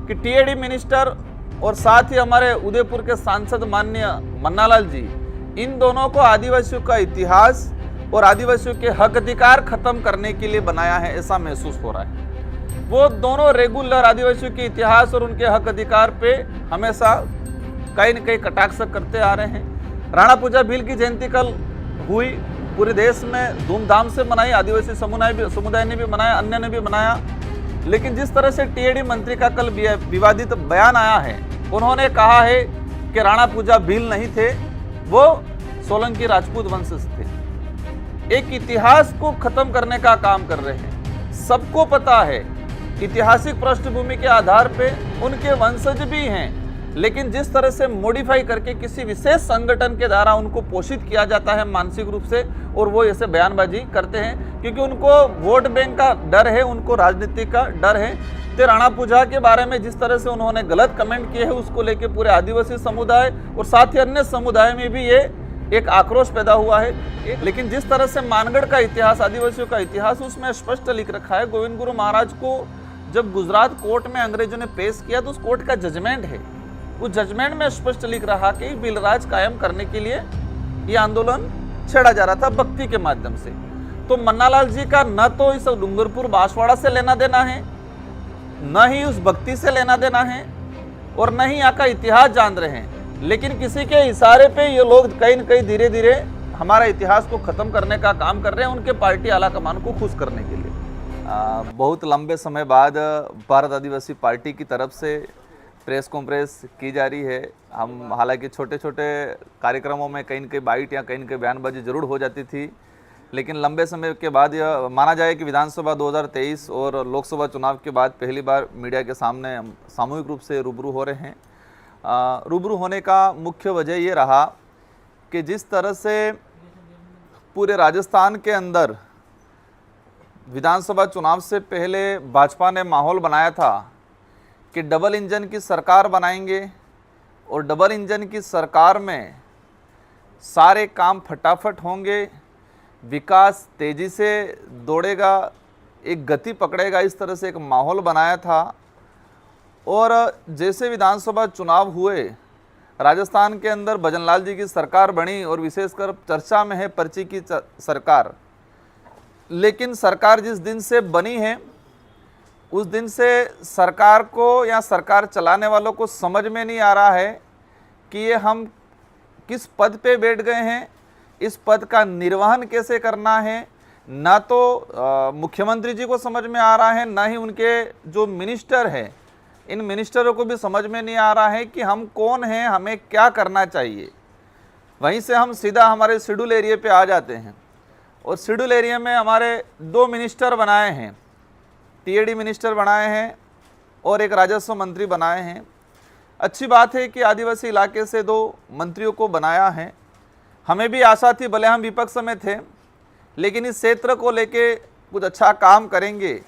कि TAD minister और साथ ही हमारे उदयपुर के सांसद माननीय मन्नालाल जी, इन दोनों को आदिवासियों का इतिहास और आदिवासियों के हक अधिकार खत्म करने के लिए बनाया है, ऐसा महसूस हो रहा है। वो दोनों रेगुलर आदिवासियों के इतिहास और उनके हक अधिकार पे हमेशा कहीं न कहीं कटाक्ष करते आ रहे हैं। राणा पूजा भील की जयंती कल हुई, पूरे देश में धूमधाम से मनाई, आदिवासी समुदाय ने भी मनाया, अन्य ने भी मनाया। लेकिन जिस तरह से टीएडी मंत्री का कल विवादित बयान आया है, उन्होंने कहा है कि राणा पूजा भील नहीं थे, वो सोलंकी राजपूत वंश थे। एक इतिहास को खत्म करने का काम कर रहे हैं। सबको पता है ऐतिहासिक पृष्ठभूमि के आधार पे उनके वंशज भी हैं, लेकिन जिस तरह से मॉडिफाई करके किसी विशेष संगठन के द्वारा उनको पोषित किया जाता है मानसिक रूप से, और वो ऐसे बयानबाजी करते हैं क्योंकि उनको वोट बैंक का डर है, उनको राजनीति का डर है। तो राणा पूजा के बारे में जिस तरह से उन्होंने गलत कमेंट किए हैं, उसको लेके पूरे आदिवासी समुदाय और साथ ही अन्य समुदाय में भी ये एक आक्रोश पैदा हुआ है। लेकिन जिस तरह से मानगढ़ का इतिहास, आदिवासियों का इतिहास, उसमें स्पष्ट लिख रखा है। गोविंद गुरु महाराज को जब गुजरात कोर्ट में अंग्रेजों ने पेश किया तो उस कोर्ट का जजमेंट है, उस जजमेंट में स्पष्ट लिख रहा कि बिलराज कायम करने के लिए ये आंदोलन छेड़ा जा रहा था भक्ति के माध्यम से। तो मन्नालाल जी का न तो इस डूंगरपुर बांसवाड़ा से लेना देना है, न ही उस भक्ति से लेना देना है, और न ही यहाँ का इतिहास जान रहे हैं। लेकिन किसी के इशारे पे ये लोग कहीं न कहीं धीरे धीरे हमारा इतिहास को खत्म करने का काम कर रहे हैं, उनके पार्टी आलाकमान को खुश करने के लिए। बहुत लंबे समय बाद भारत आदिवासी पार्टी की तरफ से प्रेस कॉन्फ्रेंस की जा रही है। हम हालांकि छोटे छोटे कार्यक्रमों में कहीं न कहीं बाइट या कहीं न कहीं बयानबाजी जरूर हो जाती थी, लेकिन लंबे समय के बाद यह माना जाए कि विधानसभा 2023 और लोकसभा चुनाव के बाद पहली बार मीडिया के सामने हम सामूहिक रूप से रूबरू हो रहे हैं। रूबरू होने का मुख्य वजह ये रहा कि जिस तरह से पूरे राजस्थान के अंदर विधानसभा चुनाव से पहले भाजपा ने माहौल बनाया था कि डबल इंजन की सरकार बनाएंगे, और डबल इंजन की सरकार में सारे काम फटाफट होंगे, विकास तेज़ी से दौड़ेगा, एक गति पकड़ेगा, इस तरह से एक माहौल बनाया था। और जैसे विधानसभा चुनाव हुए, राजस्थान के अंदर भजनलाल जी की सरकार बनी और विशेषकर चर्चा में है पर्ची की सरकार। लेकिन सरकार जिस दिन से बनी है उस दिन से सरकार को या सरकार चलाने वालों को समझ में नहीं आ रहा है कि ये हम किस पद पे बैठ गए हैं, इस पद का निर्वहन कैसे करना है। ना तो मुख्यमंत्री जी को समझ में आ रहा है, ना ही उनके जो मिनिस्टर हैं, इन मिनिस्टरों को भी समझ में नहीं आ रहा है कि हम कौन हैं, हमें क्या करना चाहिए। वहीं से हम सीधा हमारे शेड्यूल एरिया पे आ जाते हैं, और शेड्यूल एरिया में हमारे 2 मिनिस्टर बनाए हैं, टीएडी मिनिस्टर बनाए हैं और एक राजस्व मंत्री बनाए हैं। अच्छी बात है कि आदिवासी इलाके से 2 मंत्रियों को बनाया है। हमें भी आशा थी, भले हम विपक्ष में थे, लेकिन इस क्षेत्र को लेके कुछ अच्छा काम करेंगे।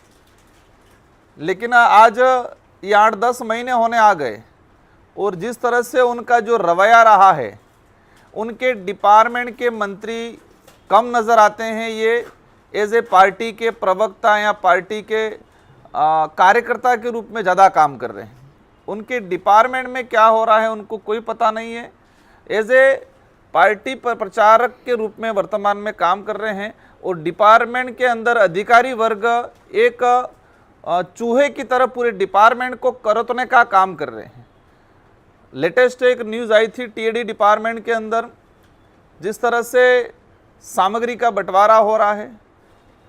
लेकिन आज ये 8-10 महीने होने आ गए, और जिस तरह से उनका जो रवैया रहा है, उनके डिपार्टमेंट के मंत्री कम नज़र आते हैं। ये एज ए पार्टी के प्रवक्ता या पार्टी के कार्यकर्ता के रूप में ज़्यादा काम कर रहे हैं। उनके डिपार्टमेंट में क्या हो रहा है उनको कोई पता नहीं है। एज ए पार्टी पर प्रचारक के रूप में वर्तमान में काम कर रहे हैं, और डिपार्टमेंट के अंदर अधिकारी वर्ग एक चूहे की तरह पूरे डिपार्टमेंट को करतने का काम कर रहे हैं। लेटेस्ट एक न्यूज़ आई थी टीएडी डिपार्टमेंट के अंदर, जिस तरह से सामग्री का बंटवारा हो रहा है।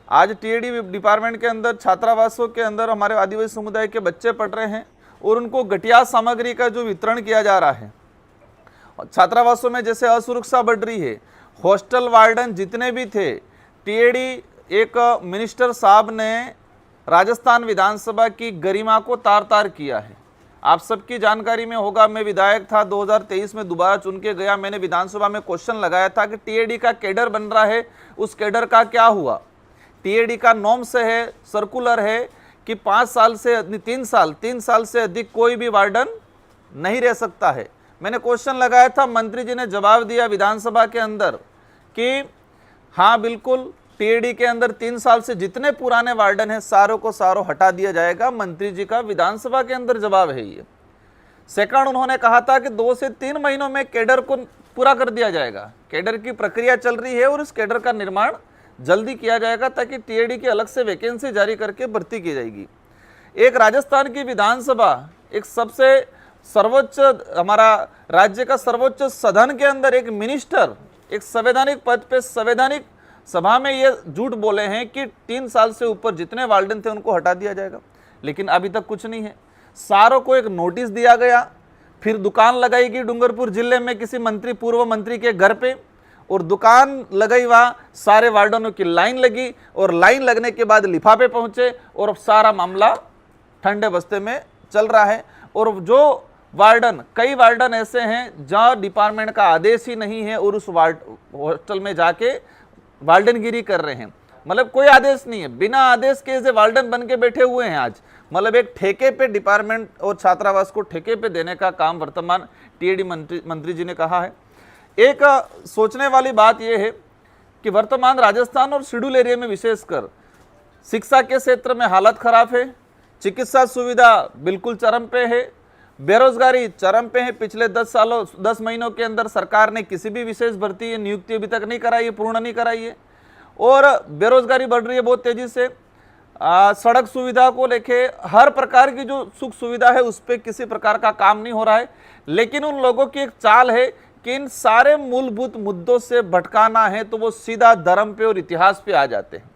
आज टीएडी डिपार्टमेंट के अंदर छात्रावासों के अंदर हमारे आदिवासी समुदाय के बच्चे पढ़ रहे हैं, और उनको घटिया सामग्री का जो वितरण किया जा रहा है। छात्रावासों में जैसे असुरक्षा बढ़ रही है, हॉस्टल वार्डन जितने भी थे, टीएडी एक मिनिस्टर साहब ने राजस्थान विधानसभा की गरिमा को तार तार किया है। आप सबकी जानकारी में होगा, मैं विधायक था, 2023 में दोबारा चुन के गया। मैंने विधानसभा में क्वेश्चन लगाया था कि टीएडी का कैडर बन रहा है, उस कैडर का क्या हुआ। टीएडी का नॉर्म्स है, सर्कुलर है कि 5 साल से 3 साल से अधिक कोई भी वार्डन नहीं रह सकता है। मैंने क्वेश्चन लगाया था, मंत्री जी ने जवाब दिया विधानसभा के अंदर कि हाँ बिल्कुल टीएडी के अंदर 3 साल से जितने पुराने वार्डन हैं सारों को सारों हटा दिया जाएगा। मंत्री जी का विधानसभा के अंदर जवाब है ये। सेकंड, उन्होंने कहा था कि 2 से 3 महीनों में कैडर को पूरा कर दिया जाएगा। कैडर की प्रक्रिया चल रही है और उस कैडर का निर्माण जल्दी किया जाएगा ताकि टीएडी की अलग से वैकेंसी जारी करके भर्ती की जाएगी। एक राजस्थान की विधानसभा, एक सबसे सर्वोच्च, हमारा राज्य का सर्वोच्च सदन के अंदर एक मिनिस्टर एक संवैधानिक पद पे संवैधानिक सभा में ये झूठ बोले हैं कि 3 साल से ऊपर जितने वार्डन थे उनको हटा दिया जाएगा, लेकिन अभी तक कुछ नहीं है। सारों को एक नोटिस दिया गया, फिर दुकान लगाई गई डूंगरपुर जिले में किसी मंत्री, पूर्व मंत्री के घर पे, और दुकान लगाई, वहाँ सारे वार्डनों की लाइन लगी और लाइन लगने के बाद लिफाफे पहुंचे और अब सारा मामला ठंडे बस्ते में चल रहा है। और जो वार्डन, कई वार्डन ऐसे हैं जहाँ डिपार्टमेंट का आदेश ही नहीं है और उस हॉस्टल में जाके वार्डनगिरी कर रहे हैं। मतलब कोई आदेश नहीं है, बिना आदेश के ऐसे वार्डन बन के बैठे हुए हैं आज। मतलब एक ठेके पे डिपार्टमेंट और छात्रावास को ठेके पे देने का काम वर्तमान टीएडी मंत्री जी ने कहा है। एक सोचने वाली बात यह है कि वर्तमान राजस्थान और शेड्यूल एरिया में विशेषकर शिक्षा के क्षेत्र में हालत खराब है, चिकित्सा सुविधा बिल्कुल चरम पे है, बेरोजगारी चरम पे है। पिछले 10 महीनों के अंदर सरकार ने किसी भी विशेष भर्ती या नियुक्ति अभी तक नहीं कराई है, पूर्ण नहीं कराई है, और बेरोजगारी बढ़ रही है बहुत तेजी से। सड़क सुविधा को लेके हर प्रकार की जो सुख सुविधा है उस पर किसी प्रकार का काम नहीं हो रहा है। लेकिन उन लोगों की एक चाल है कि इन सारे मूलभूत मुद्दों से भटकाना है तो वो सीधा धर्म पे और इतिहास पे आ जाते हैं।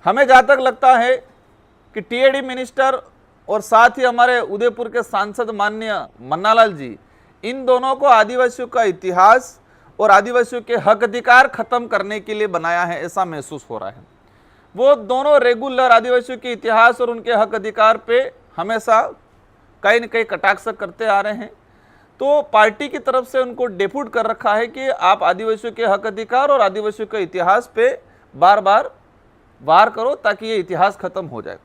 हमें जहाँ तक लगता है कि टीएडी मिनिस्टर और साथ ही हमारे उदयपुर के सांसद माननीय मन्नालाल जी, इन दोनों को आदिवासियों का इतिहास और आदिवासियों के हक अधिकार खत्म करने के लिए बनाया है, ऐसा महसूस हो रहा है। वो दोनों रेगुलर आदिवासियों के इतिहास और उनके हक अधिकार पे हमेशा कहीं न कहीं कटाक्ष करते आ रहे हैं। तो पार्टी की तरफ से उनको डेप्यूट कर रखा है कि आप आदिवासियों के हक अधिकार और आदिवासियों के इतिहास पे बार बार वार करो ताकि ये इतिहास खत्म हो जाए।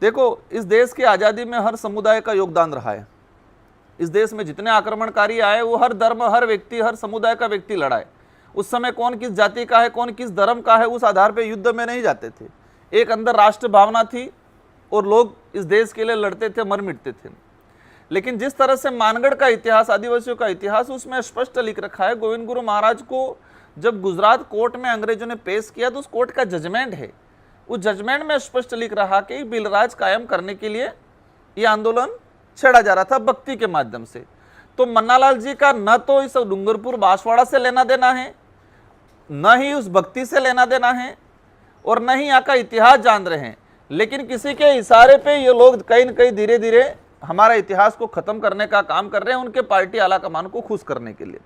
देखो, इस देश की आज़ादी में हर समुदाय का योगदान रहा है। इस देश में जितने आक्रमणकारी आए वो हर धर्म, हर व्यक्ति, हर समुदाय का व्यक्ति लड़ा है। उस समय कौन किस जाति का है, कौन किस धर्म का है, उस आधार पे युद्ध में नहीं जाते थे। एक अंदर राष्ट्र भावना थी और लोग इस देश के लिए लड़ते थे, मर मिटते थे। लेकिन जिस तरह से मानगढ़ का इतिहास, आदिवासियों का इतिहास, उसमें स्पष्ट लिख रखा है। गोविंद गुरु महाराज को जब गुजरात कोर्ट में अंग्रेजों ने पेश किया तो उस कोर्ट का जजमेंट है, उस जजमेंट में स्पष्ट लिख रहा कि बिलराज कायम करने के लिए यह आंदोलन छेड़ा जा रहा था भक्ति के माध्यम से। तो मन्नालाल जी का न तो इस डूंगरपुर बांसवाड़ा से लेना देना है, न ही उस भक्ति से लेना देना है, और न ही यहाँ का इतिहास जान रहे हैं। लेकिन किसी के इशारे पे ये लोग कहीं न कहीं धीरे धीरे हमारा इतिहास को खत्म करने का काम कर रहे हैं, उनके पार्टी आलाकमान को खुश करने के लिए।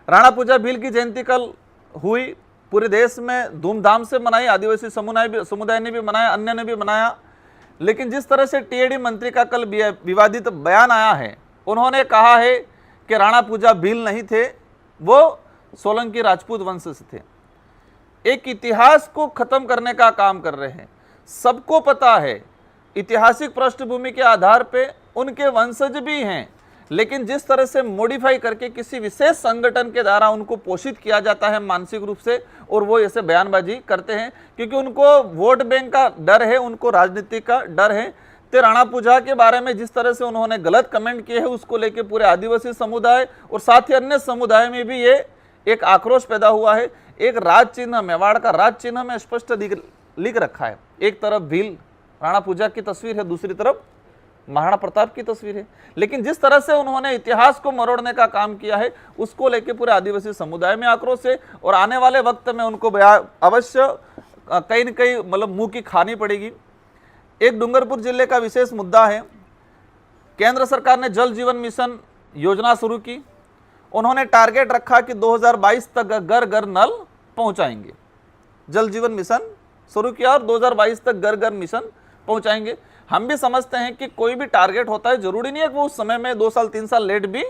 राणा पूजा भील की जयंती कल हुई, पूरे देश में धूमधाम से मनाई, आदिवासी समुदाय ने भी मनाया, अन्य ने भी मनाया। लेकिन जिस तरह से टीएडी मंत्री का कल विवादित बयान आया है, उन्होंने कहा है कि राणा पूजा भील नहीं थे, वो सोलंकी राजपूत वंश से थे। एक इतिहास को खत्म करने का काम कर रहे हैं। सबको पता है ऐतिहासिक पृष्ठभूमि के आधार पे उनके वंशज भी हैं, लेकिन जिस तरह से मॉडिफाई करके किसी विशेष संगठन के द्वारा उनको पोषित किया जाता है मानसिक रूप से, और वो ऐसे बयानबाजी करते हैं क्योंकि उनको वोट बैंक का डर है, उनको राजनीति का डर है। तो राणा पूजा के बारे में जिस तरह से उन्होंने गलत कमेंट किए हैं, उसको लेके पूरे आदिवासी समुदाय और साथ ही अन्य समुदाय में भी ये एक आक्रोश पैदा हुआ है। एक राज चिन्ह, मेवाड़ का राज चिन्ह में स्पष्ट लिख रखा है। एक तरफ भील राणा पूजा की तस्वीर है, दूसरी तरफ महाराणा प्रताप की तस्वीर है। लेकिन जिस तरह से उन्होंने इतिहास को मरोड़ने का काम किया है, उसको लेके पूरे आदिवासी समुदाय में आक्रोश है, और आने वाले वक्त में उनको अवश्य कहीं न कहीं मतलब मुंह की खानी पड़ेगी। एक डूंगरपुर जिले का विशेष मुद्दा है, केंद्र सरकार ने जल जीवन मिशन योजना शुरू की। उन्होंने टारगेट रखा कि 2022 तक घर घर नल पहुंचाएंगे। जल जीवन मिशन शुरू किया और 2022 तक घर घर मिशन पहुंचाएंगे। हम भी समझते हैं कि कोई भी टारगेट होता है, जरूरी नहीं है कि वो उस समय में 2 साल 3 साल लेट भी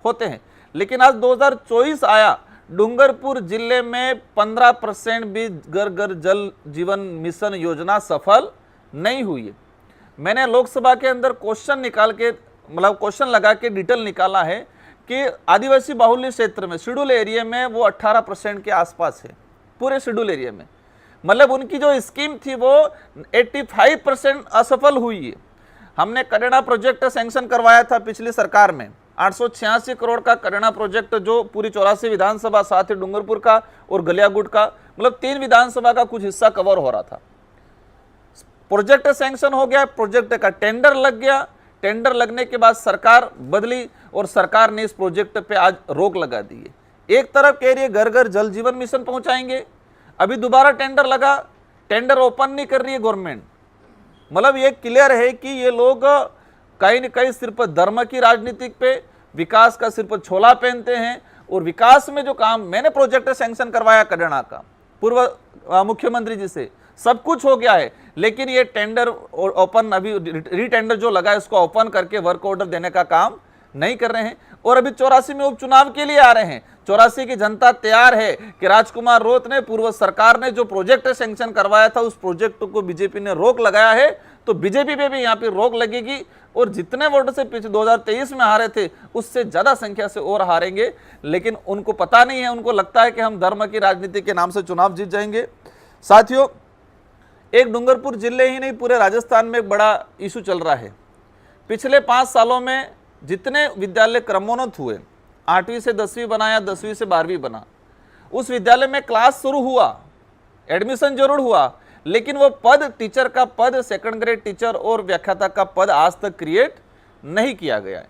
होते हैं। लेकिन आज 2024 आया, डूंगरपुर जिले में 15% भी घर घर जल जीवन मिशन योजना सफल नहीं हुई है। मैंने लोकसभा के अंदर क्वेश्चन निकाल के, मतलब क्वेश्चन लगा के डिटेल निकाला है कि आदिवासी बाहुल्य क्षेत्र में, शेड्यूल एरिया में वो 18% के आसपास है। पूरे शेड्यूल एरिया में। मतलब उनकी जो स्कीम थी वो 85% असफल हुई है। हमने करेड़ा प्रोजेक्ट सैंक्शन करवाया था पिछली सरकार में, 886 करोड़ का करेड़ा प्रोजेक्ट, जो पूरी 84 विधानसभा, साथ ही डूंगरपुर का और गलियागुट का, मतलब 3 विधानसभा का कुछ हिस्सा कवर हो रहा था। प्रोजेक्ट सैंक्शन हो गया, प्रोजेक्ट का टेंडर लग गया, टेंडर लगने के बाद सरकार बदली और सरकार ने इस प्रोजेक्ट पे आज रोक लगा दी है। एक तरफ कह रही है घर घर जल जीवन मिशन पहुंचाएंगे, अभी दोबारा टेंडर लगा, टेंडर ओपन नहीं कर रही है गवर्नमेंट। मतलब ये क्लियर है कि ये लोग कहीं न कहीं सिर्फ धर्म की राजनीति पे, विकास का सिर्फ छोला पहनते हैं। और विकास में जो काम, मैंने प्रोजेक्ट सैंक्शन करवाया करेड़ा का पूर्व मुख्यमंत्री जी से, सब कुछ हो गया है, लेकिन ये टेंडर ओपन, अभी रीटेंडर जो लगा है उसको ओपन करके वर्क ऑर्डर देने का काम नहीं कर रहे हैं। और अभी 84 में उपचुनाव के लिए आ रहे हैं। 84 की जनता तैयार है कि राजकुमार रोत ने, पूर्व सरकार ने जो प्रोजेक्ट सैंक्शन करवाया था, उस प्रोजेक्ट को बीजेपी ने रोक लगाया है, तो बीजेपी पे भी यहाँ पे रोक लगेगी। और जितने वोट से पीछे 2023 में हारे थे, उससे ज्यादा संख्या से और हारेंगे। लेकिन उनको पता नहीं है, उनको लगता है कि हम धर्म की राजनीति के नाम से चुनाव जीत जाएंगे। साथियों, एक डूंगरपुर जिले ही नहीं, पूरे राजस्थान में एक बड़ा इशू चल रहा है। पिछले 5 सालों में जितने विद्यालय क्रमोन्नत हुए, 8वीं से 10वीं बना या 10वीं से 12वीं बना, उस विद्यालय में क्लास शुरू हुआ, एडमिशन जरूर हुआ, लेकिन वो पद, टीचर का पद, सेकंड ग्रेड टीचर और व्याख्याता का पद आज तक क्रिएट नहीं किया गया है।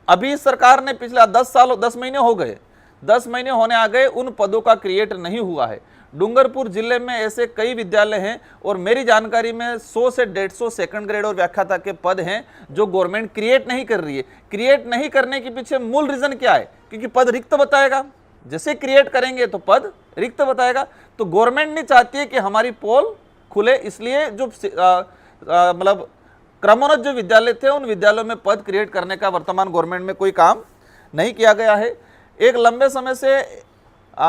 अभी सरकार ने पिछले 10 महीने हो गए, 10 महीने होने आ गए, उन पदों का क्रिएट नहीं हुआ है। डूंगरपुर जिले में ऐसे कई विद्यालय हैं और मेरी जानकारी में 100 से 150 सेकंड ग्रेड और व्याख्याता के पद हैं जो गवर्नमेंट क्रिएट नहीं कर रही है। क्रिएट नहीं करने के पीछे मूल रीजन क्या है? क्योंकि पद रिक्त बताएगा, जैसे क्रिएट करेंगे तो पद रिक्त बताएगा। तो गवर्नमेंट नहीं चाहती है कि हमारी पोल खुले, इसलिए जो मतलब क्रमोन्नत जो विद्यालय थे, उन विद्यालयों में पद क्रिएट करने का वर्तमान गवर्नमेंट में कोई काम नहीं किया गया है। एक लंबे समय से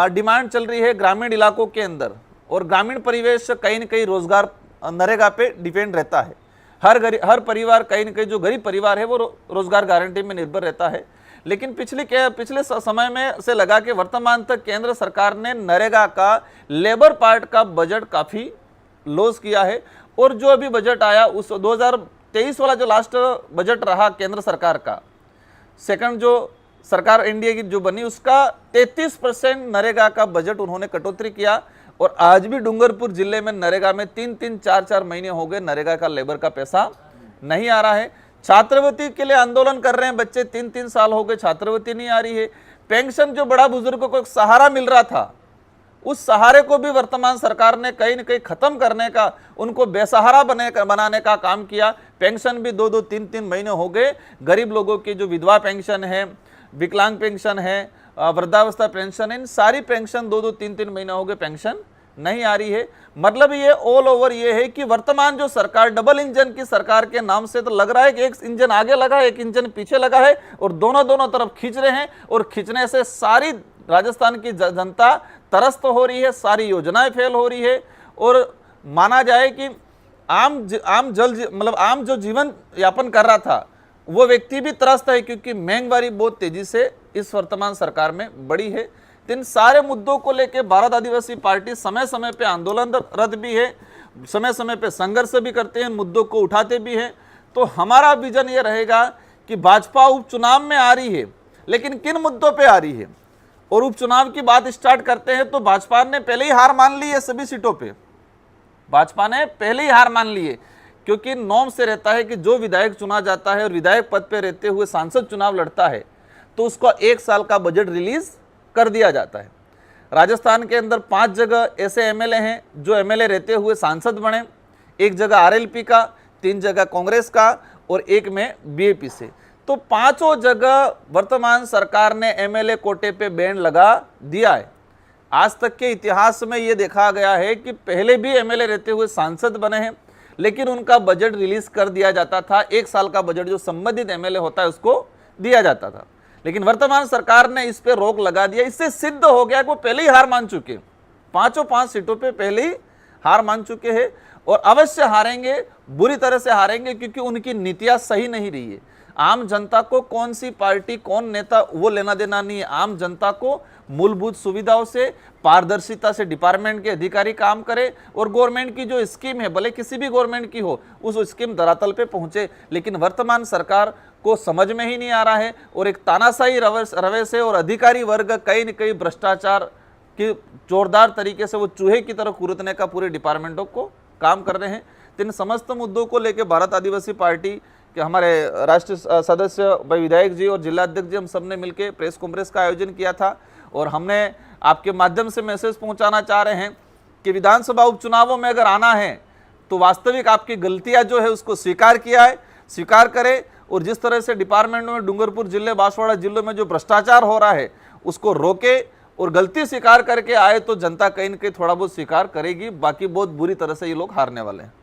डिमांड चल रही है ग्रामीण इलाकों के अंदर, और ग्रामीण परिवेश कहीं न कहीं रोजगार नरेगा पे डिपेंड रहता है। हर परिवार, कहीं न कहीं जो गरीब परिवार है वो रोजगार गारंटी में निर्भर रहता है। लेकिन पिछले समय में से लगा के वर्तमान तक केंद्र सरकार ने नरेगा का लेबर पार्ट का बजट काफ़ी लॉस किया है। और जो अभी बजट आया, उस 2023 वाला जो लास्ट बजट रहा केंद्र सरकार का, सेकंड जो सरकार एनडीए की जो बनी, उसका 33% नरेगा का बजट उन्होंने कटौती किया। और आज भी डूंगरपुर जिले में नरेगा में 3-3, 4-4 महीने हो गए नरेगा का लेबर का पैसा नहीं आ रहा है। छात्रवृत्ति के लिए आंदोलन कर रहे हैं बच्चे, 3-3 साल हो गए, छात्रवृत्ति नहीं आ रही है। पेंशन जो बड़ा बुजुर्गों को सहारा मिल रहा था, उस सहारे को भी वर्तमान सरकार ने कहीं न कहीं खत्म करने का, उनको बेसहारा बनाने का काम किया। पेंशन भी 2-2, 3-3 महीने हो गए। गरीब लोगों की जो विधवा पेंशन है, विकलांग पेंशन है, वृद्धावस्था पेंशन है, इन सारी पेंशन 2-2, 3-3 महीने हो गए, पेंशन नहीं आ रही है। मतलब ये ऑल ओवर ये है कि वर्तमान जो सरकार, डबल इंजन की सरकार के नाम से तो लग रहा है कि एक इंजन आगे लगा है, एक इंजन पीछे लगा है, और दोनों तरफ खींच रहे हैं। और खींचने से सारी राजस्थान की जनता त्रस्त हो रही है, सारी योजनाएं फेल हो रही है। और माना जाए कि आम जो जीवन यापन कर रहा था, वो व्यक्ति भी त्रस्त है, क्योंकि महंगाई बहुत तेजी से इस वर्तमान सरकार में बढ़ी है। इन सारे मुद्दों को लेकर भारत आदिवासी पार्टी समय समय पे आंदोलनरत भी है, समय समय पे संघर्ष भी करते हैं, मुद्दों को उठाते भी हैं। तो हमारा विजन ये रहेगा कि भाजपा उपचुनाव में आ रही है, लेकिन किन मुद्दों पे आ रही है। और उपचुनाव की बात स्टार्ट करते हैं तो भाजपा ने पहले ही हार मान ली है सभी सीटों पे। भाजपा ने पहले ही हार मान ली है, क्योंकि नॉर्म से रहता है कि जो विधायक चुना जाता है और विधायक पद पे रहते हुए सांसद चुनाव लड़ता है, तो उसका 1 साल का बजट रिलीज कर दिया जाता है। राजस्थान के अंदर 5 जगह ऐसे एमएलए हैं जो एमएलए रहते हुए सांसद बने, 1 जगह आरएलपी का, 3 जगह कांग्रेस का और 1 में बीएपी से। तो 5 जगह वर्तमान सरकार ने एमएलए कोटे पे बैन लगा दिया है। आज तक के इतिहास में ये देखा गया है कि पहले भी एमएलए रहते हुए सांसद बने हैं, लेकिन उनका बजट रिलीज कर दिया जाता था। 1 साल का बजट जो संबंधित एमएलए होता है उसको दिया जाता था, लेकिन वर्तमान सरकार ने इस पे रोक लगा दिया। इससे सिद्ध हो गया कि वो पहले ही हार मान चुके, 5 सीटों पे पहले ही हार मान चुके हैं और अवश्य हारेंगे, बुरी तरह से हारेंगे, क्योंकि उनकी नीतियां सही नहीं रही है। आम जनता को कौन सी पार्टी कौन नेता वो लेना देना नहीं है। आम जनता को मूलभूत सुविधाओं से, पारदर्शिता से डिपार्टमेंट के अधिकारी काम करे और गवर्नमेंट की जो स्कीम है, भले किसी भी गवर्नमेंट की हो, उस स्कीम धरातल पे पहुंचे। लेकिन वर्तमान सरकार को समझ में ही नहीं आ रहा है और एक तानाशाही रवैये से और अधिकारी वर्ग कहीं न कहीं भ्रष्टाचार की जोरदार तरीके से वो चूहे की तरह कूदने का पूरे डिपार्टमेंटों को काम कर रहे हैं। तो इन समस्त मुद्दों को लेकर भारत आदिवासी पार्टी के हमारे राष्ट्रीय सदस्य भाई विधायक जी और जिला अध्यक्ष जी, हम सब ने मिलकर प्रेस कॉन्फ्रेंस का आयोजन किया था और हमने आपके माध्यम से मैसेज पहुंचाना चाह रहे हैं कि विधानसभा उपचुनावों में अगर आना है तो वास्तविक आपकी गलतियां जो है उसको स्वीकार किया है, स्वीकार करें और जिस तरह से डिपार्टमेंट में डूंगरपुर जिले, बांसवाड़ा जिलों में जो भ्रष्टाचार हो रहा है उसको रोके और गलती स्वीकार करके आए तो जनता कहीं न कहीं थोड़ा बहुत स्वीकार करेगी, बाकी बहुत बुरी तरह से ये लोग हारने वाले हैं।